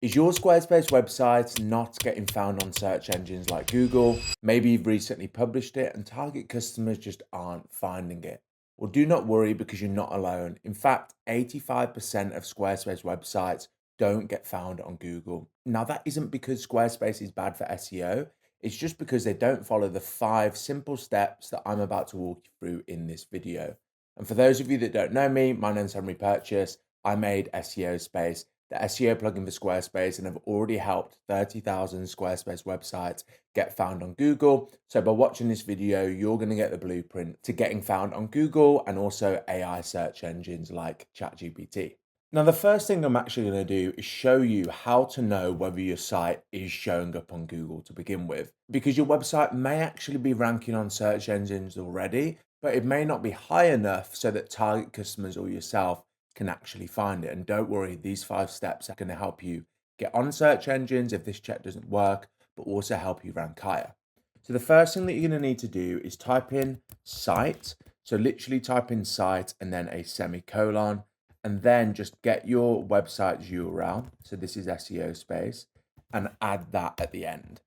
Is your Squarespace website not getting found on search engines like Google? Maybe you've recently published it and target customers just aren't finding it. Well, do not worry because you're not alone. In fact, 85% of Squarespace websites don't get found on Google. Now, that isn't because Squarespace is bad for SEO, it's just because they don't follow the 5 simple steps that I'm about to walk you through in this video. And for those of you that don't know me, my name's Henry Purchase. I made SEO Space, the SEO plugin for Squarespace, and have already helped 30,000 Squarespace websites get found on Google. So by watching this video, you're going to get the blueprint to getting found on Google and also AI search engines like ChatGPT. Now, the first thing I'm actually going to do is show you how to know whether your site is showing up on Google to begin with, because your website may actually be ranking on search engines already, but it may not be high enough so that target customers or yourself can actually find it. And don't worry, these 5 steps are going to help you get on search engines if this check doesn't work, but also help you rank higher. So the first thing that you're going to need to do is type in site. So literally type in site and then a semicolon, and then just get your website's URL. So this is SEO Space, and add that at the end.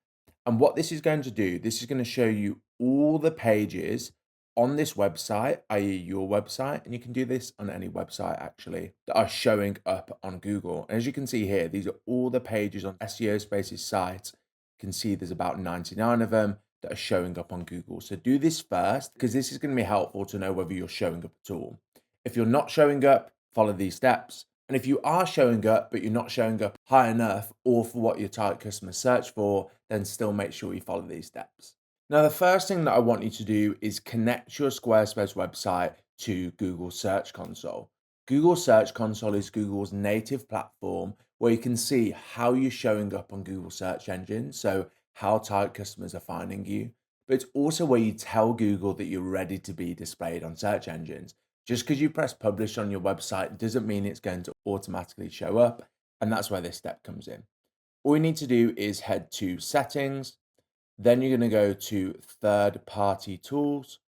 And what this is going to do, this is going to show you all the pages on this website, i.e. your website, and you can do this on any website actually, that are showing up on Google. And as you can see here, these are all the pages on SEO Space's site. You can see there's about 99 of them that are showing up on Google. So do this first, because this is going to be helpful to know whether you're showing up at all. If you're not showing up, follow these steps. And if you are showing up, but you're not showing up high enough or for what your target customers search for, then still make sure you follow these steps. Now, the first thing that I want you to do is connect your Squarespace website to Google Search Console. Google Search Console is Google's native platform where you can see how you're showing up on Google search engines, so how target customers are finding you. But it's also where you tell Google that you're ready to be displayed on search engines. Just because you press publish on your website doesn't mean it's going to automatically show up, and that's where this step comes in. All you need to do is head to settings, then you're going to go to third-party tools,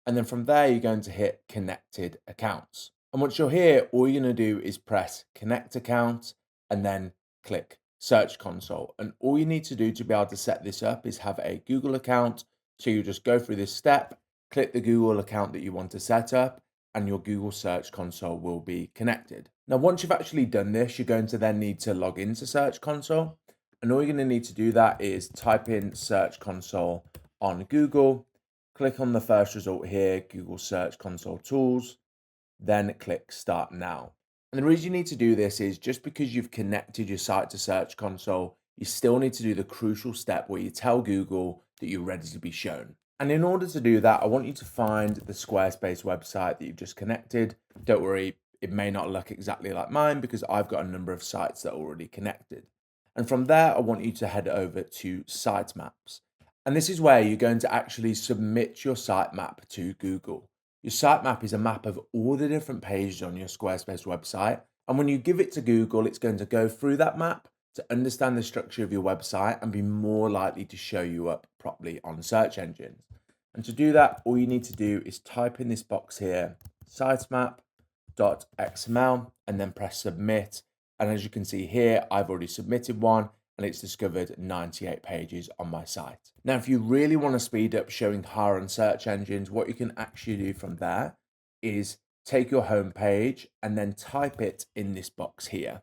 and then from there, you're going to hit connected accounts. And once you're here, all you're going to do is press connect account and then click search console. And all you need to do to be able to set this up is have a Google account. So you just go through this step, click the Google account that you want to set up, and your Google Search Console will be connected. Now, once you've actually done this, you're going to then need to log into Search Console. And all you're going to need to do that is type in Search Console on Google, click on the first result here, Google Search Console Tools, then click Start Now. And the reason you need to do this is just because you've connected your site to Search Console, you still need to do the crucial step where you tell Google that you're ready to be shown. And in order to do that, I want you to find the Squarespace website that you've just connected. Don't worry, it may not look exactly like mine because I've got a number of sites that are already connected. And from there, I want you to head over to sitemaps. And this is where you're going to actually submit your sitemap to Google. Your sitemap is a map of all the different pages on your Squarespace website. And when you give it to Google, it's going to go through that map to understand the structure of your website and be more likely to show you up properly on search engines. And to do that, all you need to do is type in this box here, sitemap.xml, and then press submit. And as you can see here, I've already submitted one and it's discovered 98 pages on my site. Now, if you really want to speed up showing higher on search engines, what you can actually do from there is take your home page and then type it in this box here.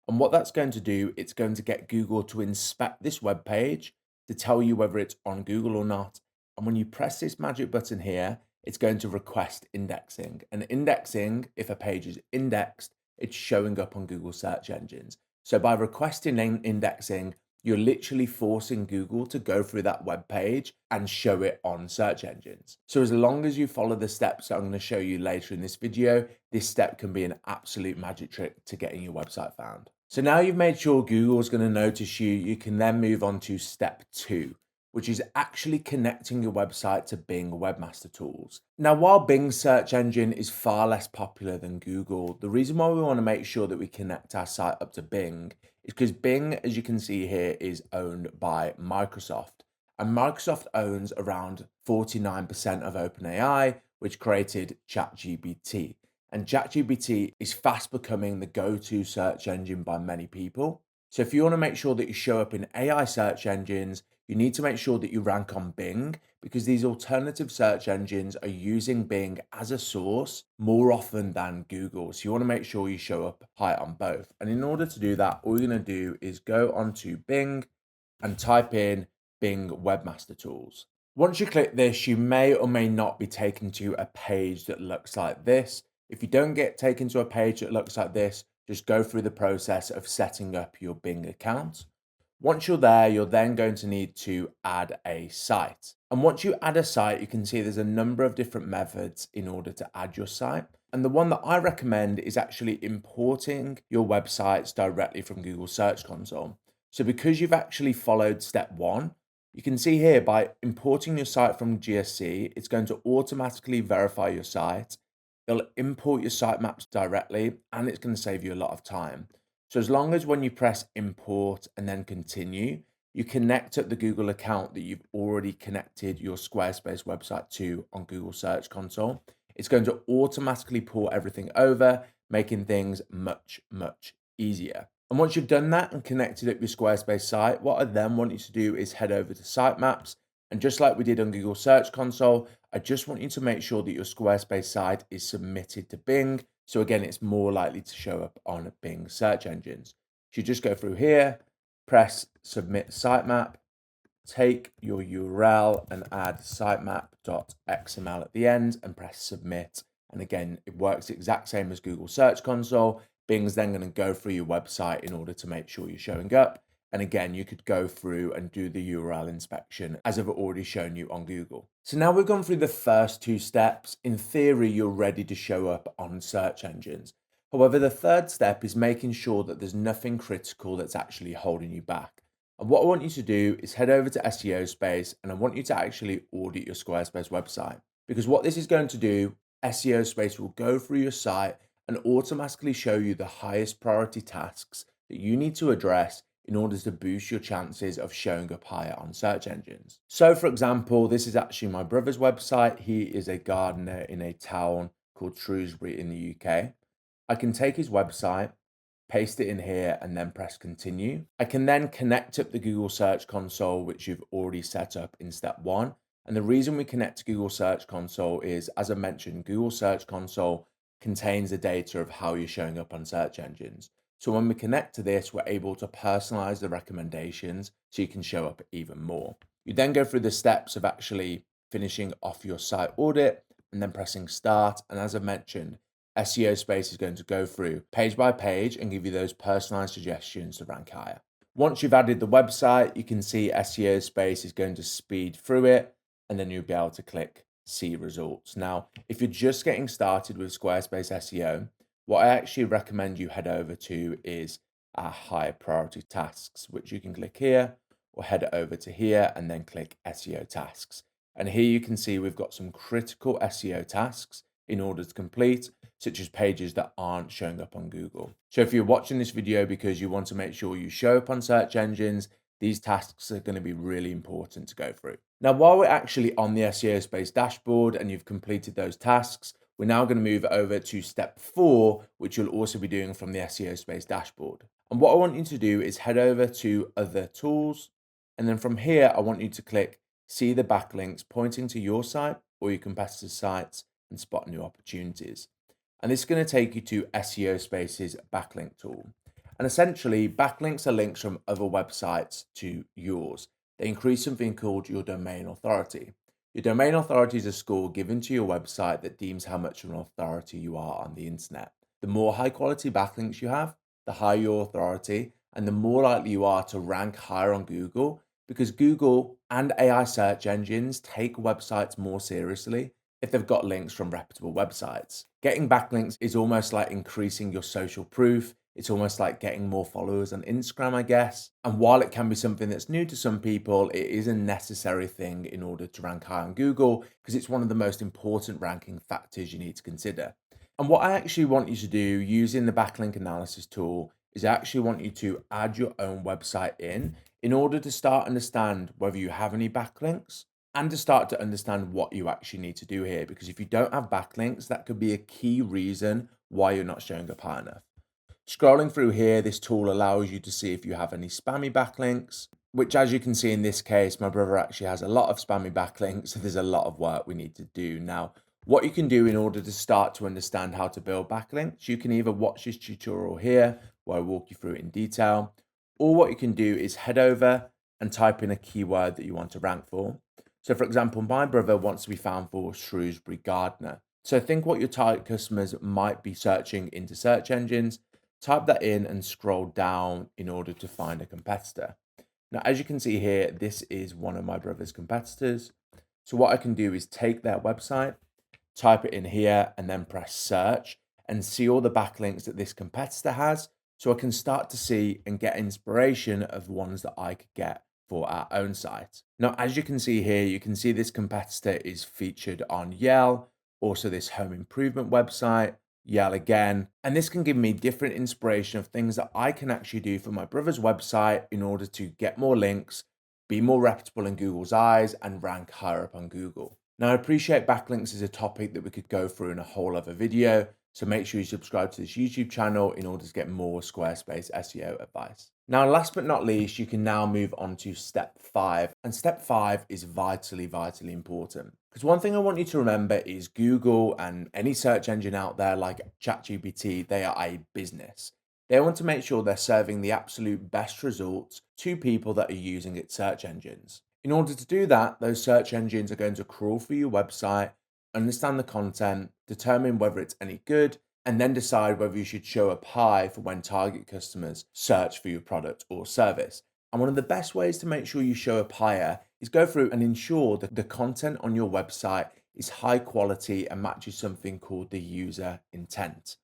And what that's going to do, it's going to get Google to inspect this web page to tell you whether it's on Google or not. And when you press this magic button here, it's going to request indexing. And indexing, if a page is indexed, it's showing up on Google search engines. So by requesting indexing, you're literally forcing Google to go through that web page and show it on search engines. So as long as you follow the steps that I'm going to show you later in this video, this step can be an absolute magic trick to getting your website found. So now you've made sure Google's going to notice you, you can then move on to step 2, which is actually connecting your website to Bing Webmaster tools. Now, while Bing's search engine is far less popular than Google, the reason why we want to make sure that we connect our site up to Bing is because Bing, as you can see here, is owned by Microsoft. And Microsoft owns around 49% of OpenAI, which created ChatGPT. And ChatGPT is fast becoming the go-to search engine by many people. So if you want to make sure that you show up in AI search engines, you need to make sure that you rank on Bing, because these alternative search engines are using Bing as a source more often than Google. So you want to make sure you show up high on both. And in order to do that, all you're going to do is go onto Bing and type in Bing Webmaster Tools. Once you click this, you may or may not be taken to a page that looks like this. If you don't get taken to a page that looks like this, just go through the process of setting up your Bing account. Once you're there, you're then going to need to add a site. And once you add a site, you can see there's a number of different methods in order to add your site. And the one that I recommend is actually importing your websites directly from Google Search Console. So because you've actually followed step one, you can see here by importing your site from GSC, it's going to automatically verify your site. It'll import your sitemaps directly, and it's going to save you a lot of time. So as long as when you press import and then continue, you connect up the Google account that you've already connected your Squarespace website to on Google Search Console, it's going to automatically pull everything over, making things much, much easier. And once you've done that and connected up your Squarespace site, what I then want you to do is head over to Sitemaps. And just like we did on Google Search Console, I just want you to make sure that your Squarespace site is submitted to Bing. So again, it's more likely to show up on Bing search engines. So you just go through here, press Submit Sitemap, take your URL and add sitemap.xml at the end and press Submit. And again, it works the exact same as Google Search Console. Bing's then going to go through your website in order to make sure you're showing up. And again, you could go through and do the URL inspection as I've already shown you on Google. So now we've gone through the first two steps. In theory, you're ready to show up on search engines. However, the third step is making sure that there's nothing critical that's actually holding you back. And what I want you to do is head over to SEO Space, and I want you to actually audit your Squarespace website. Because what this is going to do, SEO Space will go through your site and automatically show you the highest priority tasks that you need to address in order to boost your chances of showing up higher on search engines. So for example, this is actually my brother's website. He is a gardener in a town called Shrewsbury in the UK. I can take his website, paste it in here, and then press continue. I can then connect up the Google Search Console, which you've already set up in step one. And the reason we connect to Google Search Console is, as I mentioned, Google Search Console contains the data of how you're showing up on search engines. So when we connect to this, we're able to personalize the recommendations so you can show up even more. You then go through the steps of actually finishing off your site audit and then pressing start. And as I mentioned, SEO Space is going to go through page by page and give you those personalized suggestions to rank higher. Once you've added the website, you can see SEO Space is going to speed through it, and then you'll be able to click see results. Now, if you're just getting started with Squarespace SEO, what I actually recommend you head over to is our higher priority tasks, which you can click here or head over to here and then click SEO tasks. And here you can see we've got some critical SEO tasks in order to complete, such as pages that aren't showing up on Google. So if you're watching this video because you want to make sure you show up on search engines, these tasks are going to be really important to go through. Now, while we're actually on the SEO Space dashboard and you've completed those tasks, we're now going to move over to step 4, which you'll also be doing from the SEO Space dashboard. And what I want you to do is head over to other tools. And then from here, I want you to click see the backlinks pointing to your site or your competitors' sites and spot new opportunities. And this is going to take you to SEO Space's backlink tool. And essentially, backlinks are links from other websites to yours. They increase something called your domain authority. Your domain authority is a score given to your website that deems how much of an authority you are on the internet. The more high quality backlinks you have, the higher your authority, and the more likely you are to rank higher on Google, because Google and AI search engines take websites more seriously if they've got links from reputable websites. Getting backlinks is almost like increasing your social proof. It's almost like getting more followers on Instagram, I guess. And while it can be something that's new to some people, it is a necessary thing in order to rank high on Google because it's one of the most important ranking factors you need to consider. And what I actually want you to do using the backlink analysis tool is I actually want you to add your own website in order to start understand whether you have any backlinks and to start to understand what you actually need to do here. Because if you don't have backlinks, that could be a key reason why you're not showing up high enough. Scrolling through here, this tool allows you to see if you have any spammy backlinks, which, as you can see in this case, my brother actually has a lot of spammy backlinks, so there's a lot of work we need to do. Now, what you can do in order to start to understand how to build backlinks, you can either watch this tutorial here, where I walk you through it in detail, or what you can do is head over and type in a keyword that you want to rank for. So for example, my brother wants to be found for Shrewsbury gardener. So think what your target customers might be searching into search engines, type that in and scroll down in order to find a competitor. Now, as you can see here, this is one of my brother's competitors. So what I can do is take their website, type it in here, and then press search and see all the backlinks that this competitor has. So I can start to see and get inspiration of ones that I could get for our own site. Now, as you can see here, you can see this competitor is featured on Yale, also this home improvement website, Yale again. And this can give me different inspiration of things that I can actually do for my brother's website in order to get more links, be more reputable in Google's eyes, and rank higher up on Google. Now, I appreciate backlinks is a topic that we could go through in a whole other video, so make sure you subscribe to this YouTube channel in order to get more Squarespace SEO advice. Now, last but not least, you can now move on to step 5. And step 5 is vitally important. Because one thing I want you to remember is Google and any search engine out there like ChatGPT, they are a business. They want to make sure they're serving the absolute best results to people that are using its search engines. In order to do that, those search engines are going to crawl through your website, understand the content, determine whether it's any good, and then decide whether you should show up high for when target customers search for your product or service. And one of the best ways to make sure you show up higher is go through and ensure that the content on your website is high quality and matches something called the user intent.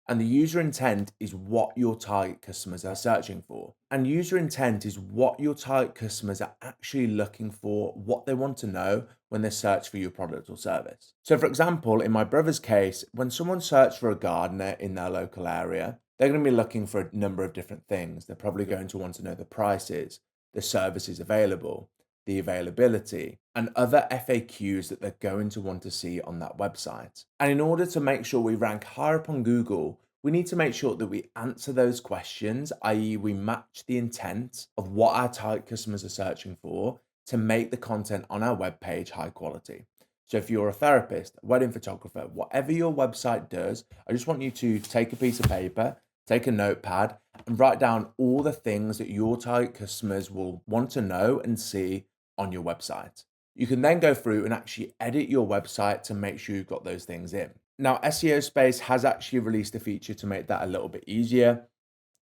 And the user intent is what your target customers are searching for. And user intent is what your target customers are actually looking for, what they want to know when they search for your product or service. So for example, in my brother's case, when someone searched for a gardener in their local area, they're going to be looking for a number of different things. They're probably going to want to know the prices, the services available, the availability, and other FAQs that they're going to want to see on that website. And in order to make sure we rank higher up on Google, we need to make sure that we answer those questions, i.e., we match the intent of what our target customers are searching for to make the content on our webpage high quality. So if you're a therapist, a wedding photographer, whatever your website does, I just want you to take a piece of paper, take a notepad, and write down all the things that your target customers will want to know and see on your website. You can then go through and actually edit your website to make sure you've got those things in. Now, SEO Space has actually released a feature to make that a little bit easier.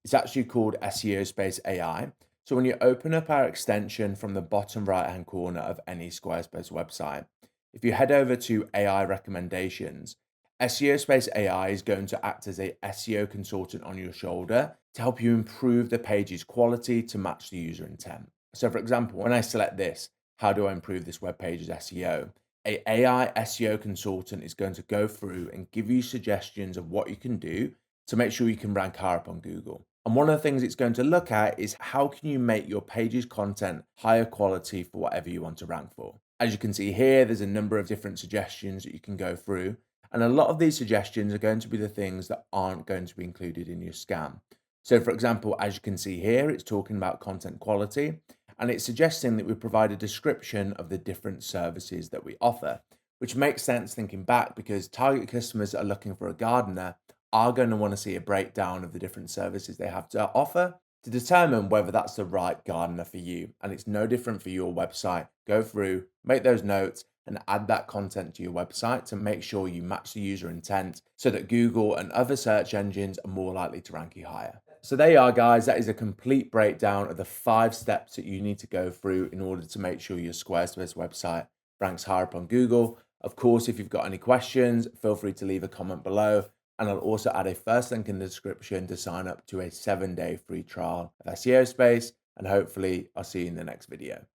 It's actually called SEO Space AI. So when you open up our extension from the bottom right-hand corner of any Squarespace website, if you head over to AI recommendations, SEO Space AI is going to act as a SEO consultant on your shoulder to help you improve the page's quality to match the user intent. So for example, when I select this, how do I improve this web page's SEO? A AI SEO consultant is going to go through and give you suggestions of what you can do to make sure you can rank higher up on Google. And one of the things it's going to look at is how can you make your page's content higher quality for whatever you want to rank for. As you can see here, there's a number of different suggestions that you can go through. And a lot of these suggestions are going to be the things that aren't going to be included in your scam. So for example, as you can see here, it's talking about content quality, and it's suggesting that we provide a description of the different services that we offer, which makes sense thinking back because target customers that are looking for a gardener are going to want to see a breakdown of the different services they have to offer to determine whether that's the right gardener for you. And it's no different for your website. Go through, make those notes, and add that content to your website to make sure you match the user intent so that Google and other search engines are more likely to rank you higher. So there you are, guys. That is a complete breakdown of the 5 steps that you need to go through in order to make sure your Squarespace website ranks higher up on Google. Of course, if you've got any questions, feel free to leave a comment below. And I'll also add a first link in the description to sign up to a 7-day free trial of SEO Space. And hopefully I'll see you in the next video.